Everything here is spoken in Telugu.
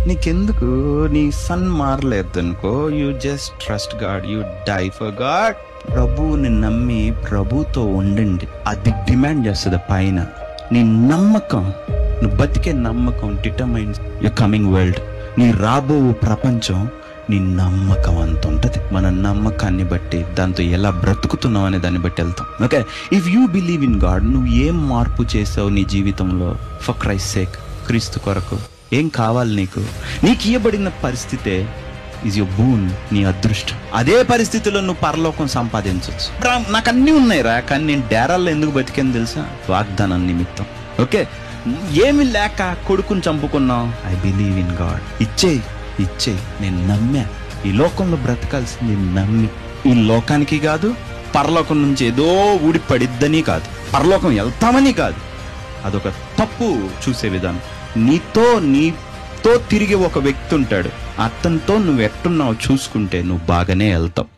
నీకెందుకు నీ సన్ మారలేదు అనుకో, you just trust God, you die for God. ప్రభువుని నమ్మి ప్రభుతో ఉండండి. అది డిమాండ్ చేస్తుంది పైన. నీ నమ్మకం, నువ్వు బతికే నమ్మకం డిటర్మైన్స్ యువర్ కమింగ్ వరల్డ్. నీ రాబో ప్రపంచం నీ నమ్మకం అంత ఉంటుంది. మన నమ్మకాన్ని బట్టి, దాంతో ఎలా బ్రతుకుతున్నావు అనే దాన్ని బట్టి వెళ్తాం. Okay, if you believe in God, నువ్వు ఏం మార్పు చేసావు నీ జీవితంలో ఫర్ క్రైస్ట్ సేక్, క్రీస్తు కొరకు ఏం కావాలి నీకు ఇవ్వబడిన పరిస్థితే ఈజ్ యువర్ బూన్, నీ అదృష్టం. అదే పరిస్థితిలో నువ్వు పరలోకం సంపాదించవచ్చు. నాకు అన్నీ ఉన్నాయిరా, కానీ నేను డేరాల్లో ఎందుకు బతికాను తెలుసా? వాగ్దానం నిమిత్తం. ఓకే, ఏమి లేక కొడుకుని చంపుకున్నావు. I believe in God. ఇచ్చే నేను నమ్మా. ఈ లోకంలో బ్రతకాల్సింది నమ్మి. ఈ లోకానికి కాదు, పరలోకం నుంచి ఏదో ఊడి పడిద్దని కాదు, పరలోకం వెళ్తామని కాదు. అదొక తప్పు చూసే విధానం. నీతో తిరిగి ఒక వ్యక్తి ఉంటాడు, అతనితో నువ్వు ఎట్టున్నావు చూసుకుంటే నువ్వు బాగానే వెళ్తావు.